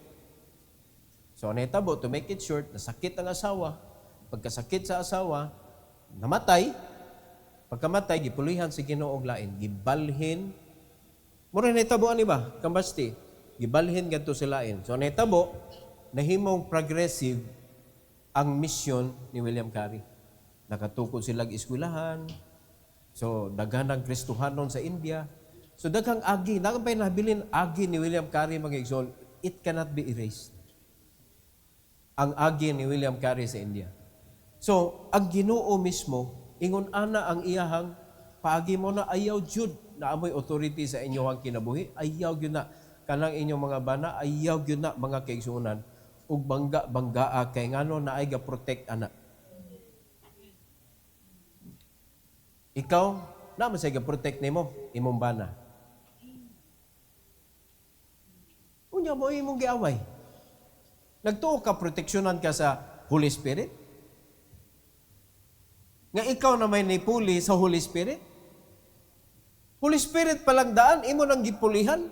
So nahitabo, to make it short, nasakit ang asawa. Pagkasakit sa asawa, namatay. Pagkamatay, gipulihan si Ginoo og lain, gibalhin. Mura nahitabo ani ba? Kambasti, gibalhin gadto sa lain. So nahitabo, nahimong progressive ang mission ni William Carey. Nakatukod silang eskwelahan. So, daghanang Kristohanon sa India. So, daghang agi. Nakapay nabilin agi ni William Carey, mga igsoon, it cannot be erased. Ang agi ni William Carey sa India. So, ang Ginoo mismo, ingon ana ang iyahang, paagi mo na ayaw jud na amoy authority sa inyong kinabuhi, ayaw gyud na kanang inyong mga bana, ayaw gyud na mga kaigsuonan, ug bangga kay ngano na ay ga-protect ana. Ikaw, naman siya ga-protect nimo imong bana. Unya mo imong giaway. Nagtuo ka proteksyonan ka sa Holy Spirit? Nga ikaw na may nipuli sa Holy Spirit? Holy Spirit palang daan, imo nang gipulihan?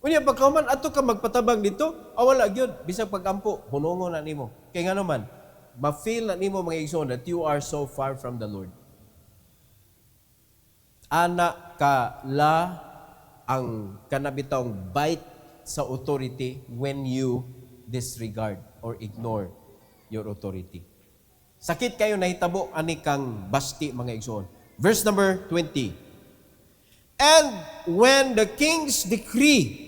Unya pagkauman ato ka magpatabang dito, wala gyud bisag pagampo, hunongon na nimo. Kay nga naman, ma-feel na nimo mga igsoon that you are so far from the Lord. Anak ka la ang kanabitang bite sa authority when you disregard or ignore your authority. Sakit kayo nahitabo ani kang basti mga igsoon. Verse number 20. And when the king's decree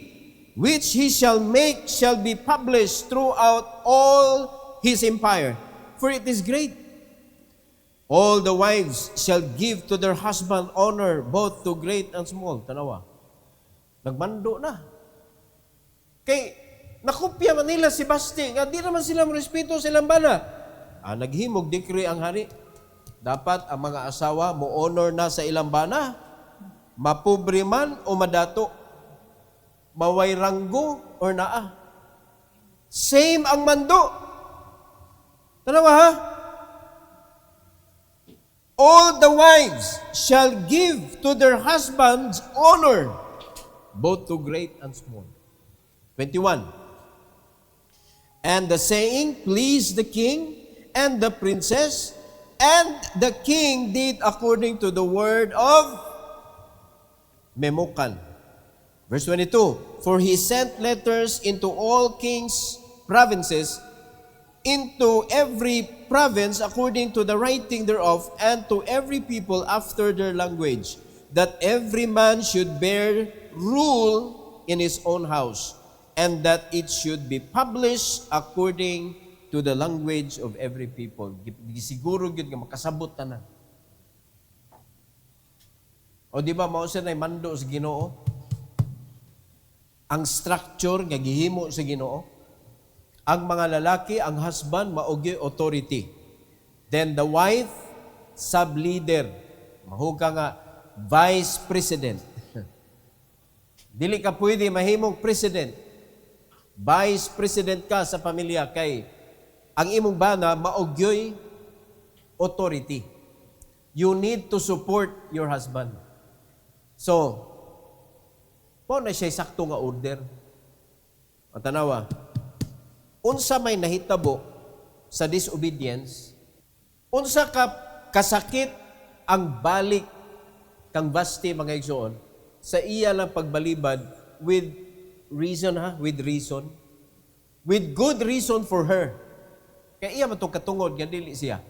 which he shall make shall be published throughout all his empire, for it is great. All the wives shall give to their husband honor, both to great and small. Tanawa. Nagmando na. Kay, nakopya man nila si Basti, nga di naman sila respeto sa ilang bana. Naghimog decree ang hari. Dapat ang mga asawa mo honor na sa ilang bana. Mapobre man o madato. Maway ranggo or naa. Same ang mando. Tanawa ha? All the wives shall give to their husbands honor, both to great and small. 21. And the saying pleased the king and the princess, and the king did according to the word of Memucan. Verse 22. For he sent letters into all kings' provinces, into every province according to the writing thereof, and to every people after their language, that every man should bear rule in his own house, and that it should be published according to the language of every people. Siguro yun nga makasabot na. O di ba mausa na mando sa Ginoo? Ang structure nga gihimo sa Ginoo. Ang mga lalaki, ang husband, maugyo authority. Then the wife, sub-leader. Mahuga nga, vice president. Dili ka pwede mahimong president. Vice president ka sa pamilya kay ang imong bana maugyoy authority. You need to support your husband. So, po na siya sakto nga order. O tanawa, unsa may nahitabo sa disobedience, unsa ka kasakit ang balik kang Basti mga igsoon sa iya lang pagbalibad with reason with reason, with good reason for her. Kaya iya matong katungod nga dili siya.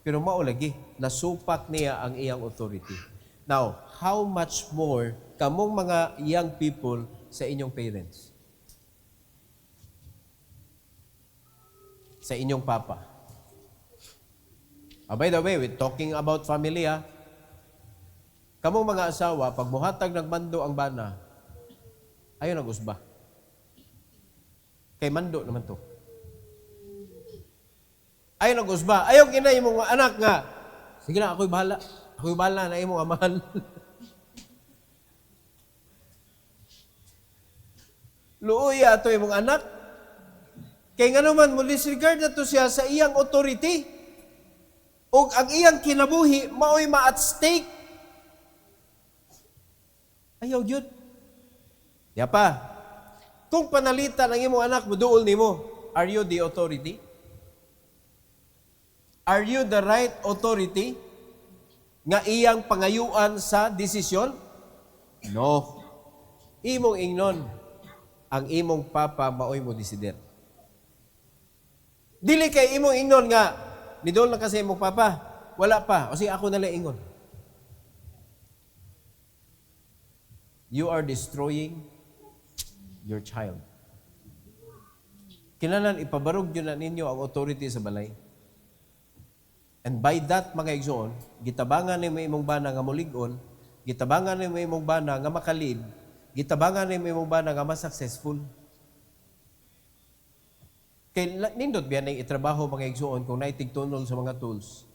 Pero mao lagi nasupak niya ang iyang authority. Now, how much more kamong mga young people sa inyong parents? Sa inyong papa. By the way, we're talking about family, kamong mga asawa, pag muhatag nagmando ang bana, ayaw nag-usba. Kay mando naman to. Ayaw nag-usba. Ayaw kinay mong anak nga. Sige na, ako'y bahala. Ako'y bahala na imong amahan. Luuya ato imong anak. Kaya nga naman, mo disregard na to siya sa iyang authority. O ang iyang kinabuhi, mao'y ma-at stake. Ayaw yun. Ya pa, kung panalitan ang imong anak mo, duol nimo, are you the authority? Are you the right authority nga iyang pangayuan sa desisyon? No. Imong ingnon, ang imong papa maoy mo desider. Dili kay imong ingnon nga, nidol na kasi imong papa, wala pa, o sige ako nalang ingon. You are destroying your child. Kinahanglan ipabarog yun na ninyo ang authority sa balay. And by that, mga igsoon, gitabangan ni mo imong bana nga mulig-on, gitabangan ni mo imong bana nga makalid, gitabangan ni mo imong bana nga mas-successful. Kay nindot biya na itrabaho mga igsoon kung naitigtunol sa mga tools.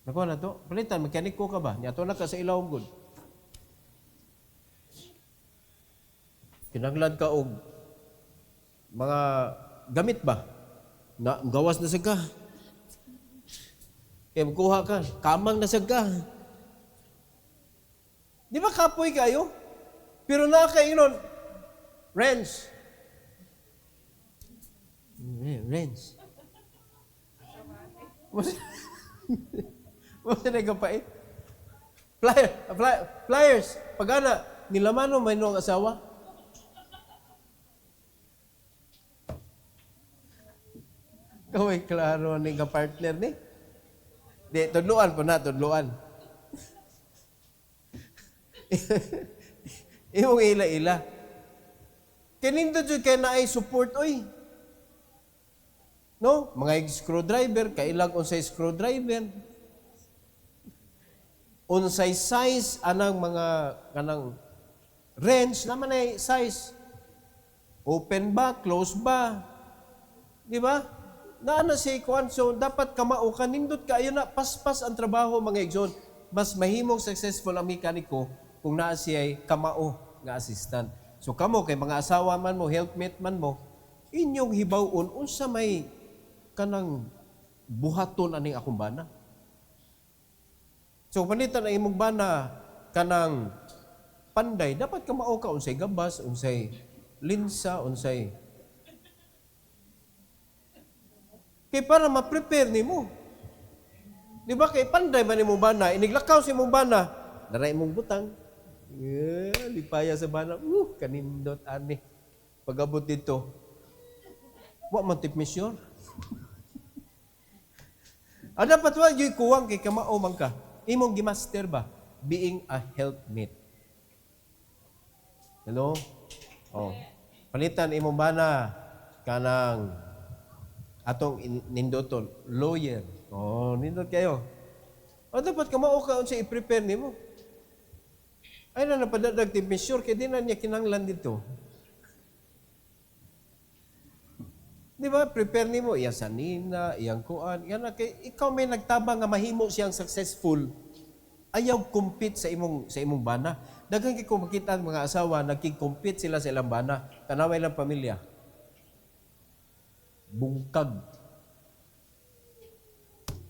Nakuha na to? Palitan, mekaniko ka ba? Niyato na ka sa ilawong good. Kinanglan ka og mga gamit ba? Na gawas na sagka. Kaya magkuha ka, kamang na sagka. Di ba kapoy kayo? Pero nakakainon, wrench. Wrench. Masa na kapait? Pliers. Pagana, nilaman mo may nung asawa? Kaway klaro ni ka partner ni. Di, tudluan po na, tudluan. Imong ila-ila. Kinindo dyan kaya na ay support, oy. No? Mga screwdriver, kailang unsay screwdriver. Unsay size, anang mga, kanang wrench, naman ay size. Open ba, close ba? Di ba? Naana si Kwan, so dapat kamao ka, nindot ka, ayun na, paspas ang trabaho mga igsoon. Mas mahimong successful ang mekaniko kung naa siya kamao nga assistant. So kamo, kay mga asawa man mo, helpmate man mo, inyong hibawon, unsa may kanang buhaton aning akong bana. So panitan ang imong bana kanang panday, dapat kamao ka, unsay gabas, unsay linsa, unsay kay para ma-prepare nimo. Di ba kay panday ba nimo bana, iniglakaw si imong bana, daray imong butang. Lipaya sa bana, kanindot ani. Pagabot dito, wa man tip mission. Dapat wa gyud kuwang kay kamao man ka. Imong gimaster ba being a helpmate. Hello? Oh. Palitan imong bana kanang atong nindoton, lawyer. Oh, nindot kayo. Dapat kamao ka unsa i-prepare nimo. Ay na napadadag ti sure kay di na niya kinanglan dito. Di ba? Prepare nimo iyang sanina, iyang kuan. Yan na kay ikaw may nagtabang nga mahimo siyang successful. Ayaw compete sa imong bana. Daghang kay ko makita ang mga asawa nagki-compete sila sa ilang bana, tanaway lang pamilya. Bungkag.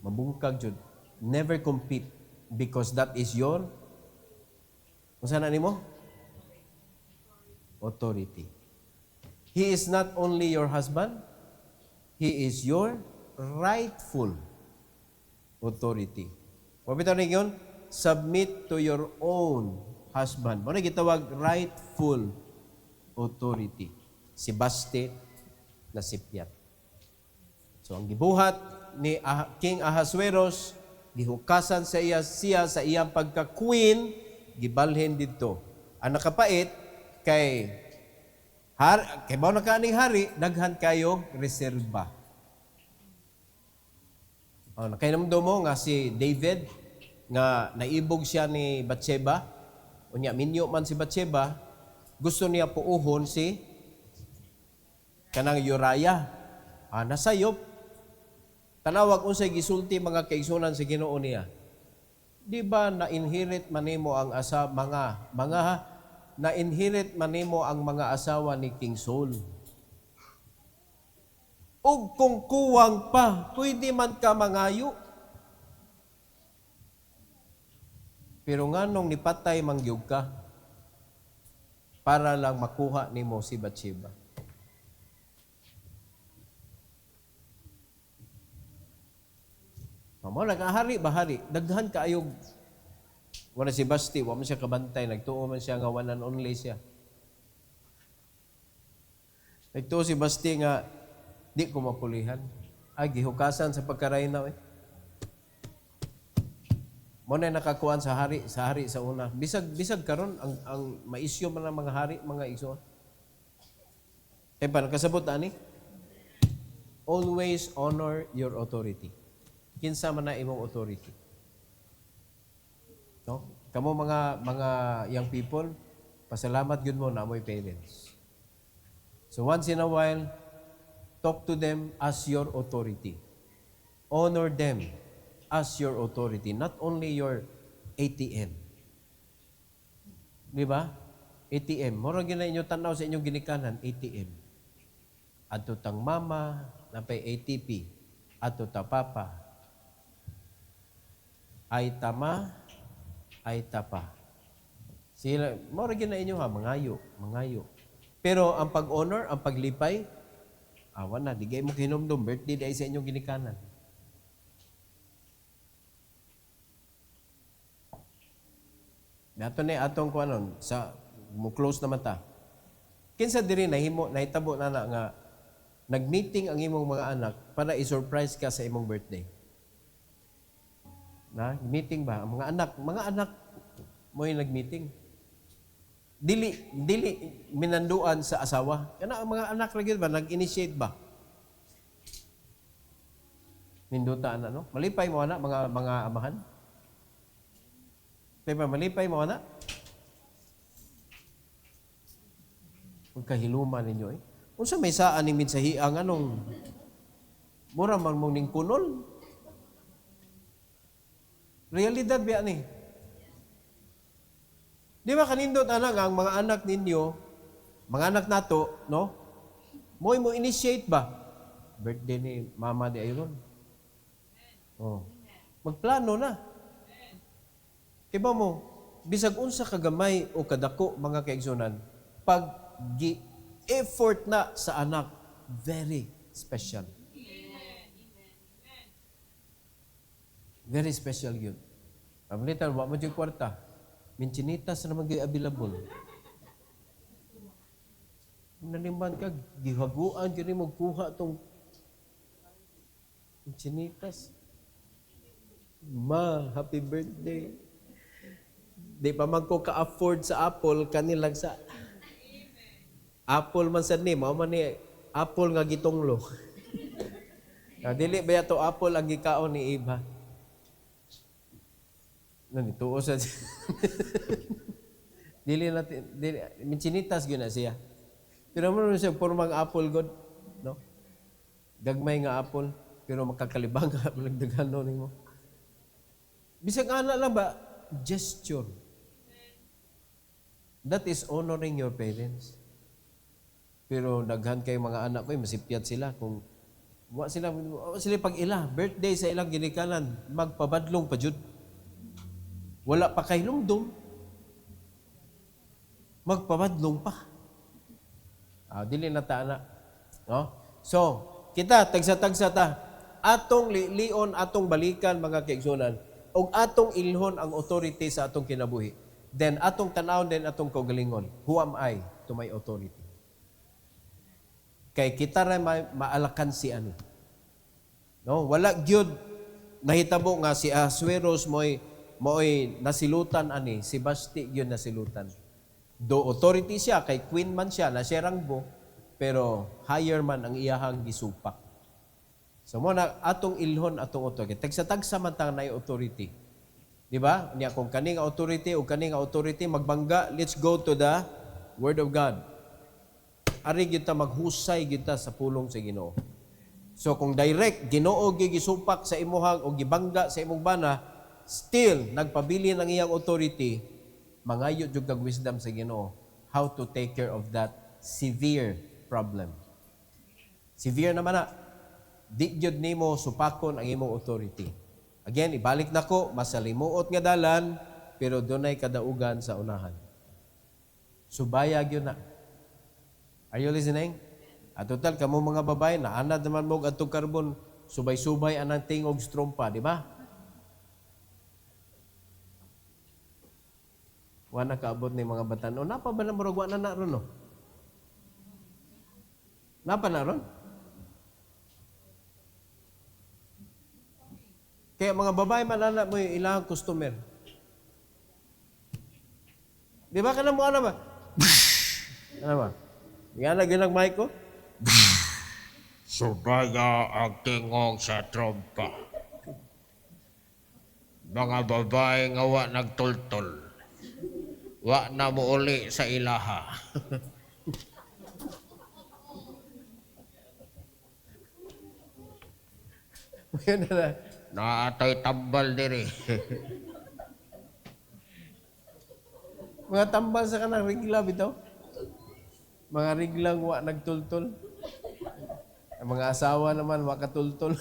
Mabungkag jud. Never compete because that is your unsa na nimo? Authority. He is not only your husband, he is your rightful authority. Mabitaw ni yun, submit to your own husband. Muna gitawag rightful authority. Si Baste na sipyat. So ang gibuhat ni King Ahasuerus, gihukasan siya sa iyang pagka-queen, gibalhin dito. Ang nakapait kay bao na kaning hari, daghan kayo reserba. Nakainamdo mo nga si David, nga naibog siya ni Bathsheba, unya minyo man si Bathsheba, gusto niya puuhon si kanang Uriah. Nasayop. Tanawag unsay gisulti mga kaigsunan sa Ginoo niya. Di ba na-inherit manimo ang na-inherit manimo ang mga asawa ni King Saul? O kung kuwang pa, pwede man ka mangayo. Pero nganong nipatay mangyug ka para lang makuha nimo si Bathsheba. Mamo nagahari bahari, daghan kaayog. Wala si Basti, wa man siya kabantay, nagtuo man siya nga one and only siya. Nagtuo si Basti nga di ko mapulihan. Ay gihukasan sa pagkaraynaw eh. Mo na nakakuan sa hari sa una. Bisag karon ang maisyo man ang mga hari, mga igsoon. Kay pa nakasabot ani? Always honor your authority. Kinsa man na imong authority. No? Kamo mga young people, pasalamat gyud mo na mo'y parents. So once in a while, talk to them as your authority. Honor them as your authority, not only your ATM. Di ba? ATM. Mura gina inyo tanaw sa inyong ginikanan, ATM. Ato tang mama, napay ATP. Ato ta papa. Ay tama, ay tapa. Sila, mura gina inyo ha, mangayo. Pero ang pag-honor, ang paglipay, awan na, digay mo kinumdum, birthday day sa inyong ginikanan. Nato ni atong kuanon sa mo close naman ta. Kinsa diri nahitabo na nga nagmeeting ang imong mga anak para i-surprise ka sa imong birthday. Na meeting ba ang mga anak mo yung nagmeeting. Dili minanduan sa asawa. Kana ang mga anak lagi ba nag-initiate ba? Nindutaan no? Malipay mo ana mga amahan. Diba, malipay mo, anak? Huwag kahiluman ninyo, eh. Kung sa may saan ni minsahi ang anong mura man mong ning kunol. Realidad biya ni. Di ba kanindot, anak, ang mga anak ninyo, mga anak nato, no? Mo initiate ba? Birthday ni mama di ayron. Oh. Magplano na. Kiba mo, bisag unsa kagamay o kadako mga kaigsunan, pag effort na sa anak, very special. Very special yun. Pamilitan, wa mo yung kwarta. Minchinitas naman yung available. Naniman ka, gihaguan, yun mo kuha itong minchinitas. Ma, happy birthday. Di pa man ko ka-afford sa Apple, kanilang sa Apple man sa ni, mao man ni Apple nga gitonglo. Dili ba yato Apple ang gikaon ni Iba? Nani tuo sa dili natin minchinitas gyud na siya. Pero mo siya pormang Apple god, no? Gagmay nga Apple, pero makakalibang ka daghan nimo. Bisag ana lang ba gesture. That is honoring your parents. Pero daghan kay mga anak ko, masipyat sila kung wa sila pag ila birthday sa ilang ginikanan, magpabadlong pa jud. Wala pa kay lumdum. Magpabadlong pa. Dili na ta ana. No? So, kita tagsa-tagsa ta. Atong lion, atong balikan mga kaigsunan, og atong ilhon ang authority sa atong kinabuhi. Then atong tanawon din atong kaugalingon. Who am I to my authority? Kay kita ra maalakan si ani. No, wala gyud nahitabo nga si Ahasuerus moy nasilutan ani, si Basti gyud nasilutan. Do authority siya kay queen man siya na siya rangbo, pero higher man ang iyahang gisupak. So mo na atong ilhon atong authority. Tagsa-tagsa man tang nay authority. Di ba? Niya kung kaning authority o kaning authority magbangga, let's go to the Word of God. Ari kita maghusay kita sa pulong sa Ginoo. So kung direct Ginoo gisupak sa imuhang o gibangga sa imong bana, still nagpabili ng iyang authority, mangayo jud kag wisdom sa Ginoo how to take care of that severe problem. Severe naman na. di gyud nimo supakon ang imong authority. Again, ibalik nako, masalimuot nga dalan, pero dunay kadaugan sa unahan. Subaya gyud na. Are you listening? At total, kamo mga babae, naanad naman mo atong karbon, subay-subay anang tingog strompa, di ba? Wala kaabot ni mga batan. O, napa ba na marugwa na ron, no? Napa na ron? Kaya mga babae, manana mo yung ilang customer. Di ba ka na mo, ano ba? Ano ba? Yan na ginag mic ko?
Subaya ang tingog sa trompa. Mga babae nga wa nagtultol. Wa na mo uli sa ilaha.
Yan na.
Naatay tambal diri.
Mga tambal sa kanang rigla bitaw. Mga riglang wa nagtultol. Ang mga asawa naman wa katultol.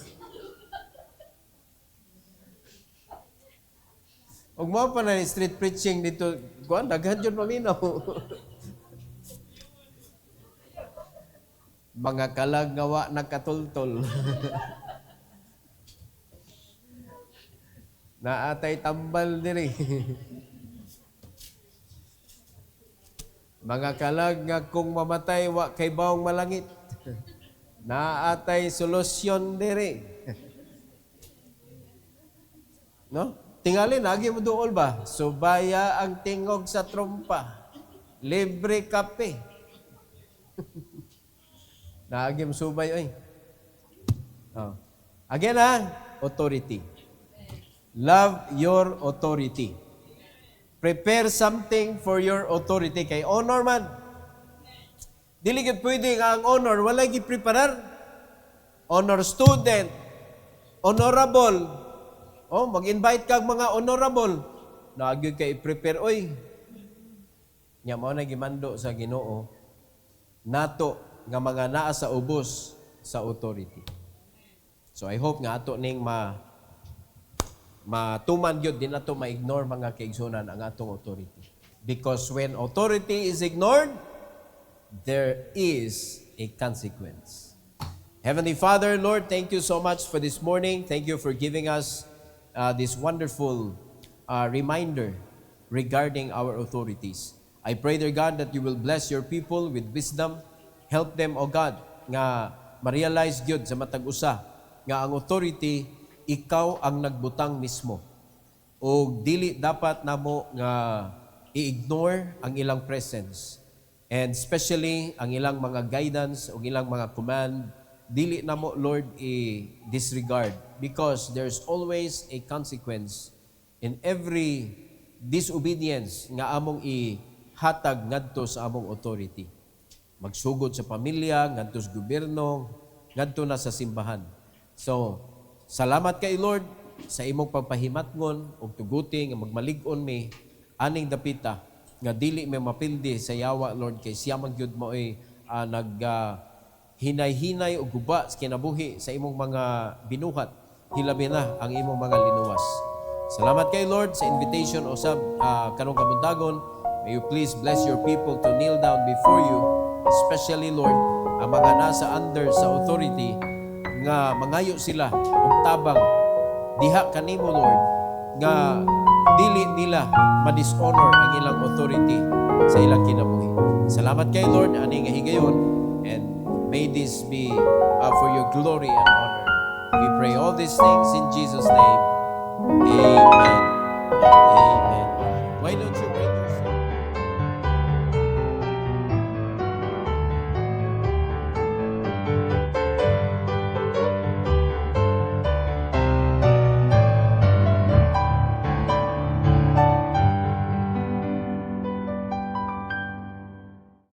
Ug mao pa na street preaching dito, kuan daghan jud malinaw. Mga kalag nga wa nagkatultol. Naatay tambal diri. Mga kalag nga kung mamatay wa kay bawong malangit. Naatay solusyon diri. No? Tingali lagi mo duol ba? Subaya ang tingog sa trompa. Libre kape. Lagi mo subay oy. Oh. Again authority. Love your authority. Prepare something for your authority. Kay honor man. Dili gid pwede nga ang honor, wala gid preparar. Honor student, honorable. Oh, mag-invite kag mga honorable. Naagyo kay prepare oy. Nya mao na gimando sa Ginoo. Nato nga mga naa sa ubos sa authority. So I hope nga ato ning matuman gyud din nato ma-ignore mga kaigsunan ang atong authority. Because when authority is ignored, there is a consequence. Heavenly Father, Lord, thank you so much for this morning. Thank you for giving us this wonderful reminder regarding our authorities. I pray, dear God, that you will bless your people with wisdom. Help them, O God, nga ma-realize gyud sa matag usa nga ang authority, ikaw ang nagbutang mismo. O dili dapat namo nga i-ignore ang ilang presence. And especially ang ilang mga guidance o ilang mga command, dili na mo, Lord, i-disregard because there's always a consequence in every disobedience nga among ihatag ngadto sa among authority. Magsugod sa pamilya, ngadto sa gobyerno, ngadto na sa simbahan. So, salamat kay Lord sa imong pagpahimatngon ug tuguti nga magmalig-on mi aning dapita nga dili may mapildi sa yawa, Lord, kay siya man gyud mo ay hinay-hinay o guba sa kinabuhi sa imong mga binuhat, hilabi na ang imong mga linuwas. Salamat kay Lord sa invitation o sa kanong kabuntagon. May you please bless your people to kneel down before you, especially, Lord, ang mga nasa under sa authority nga mangayo sila og tabang diha kanimo, Lord, nga dili nila ma-dishonor ang ilang authority sa ilang kinabuhi. Salamat kay Lord ani nga higayon, and may this be for your glory and honor. We pray all these things in Jesus' name. Amen.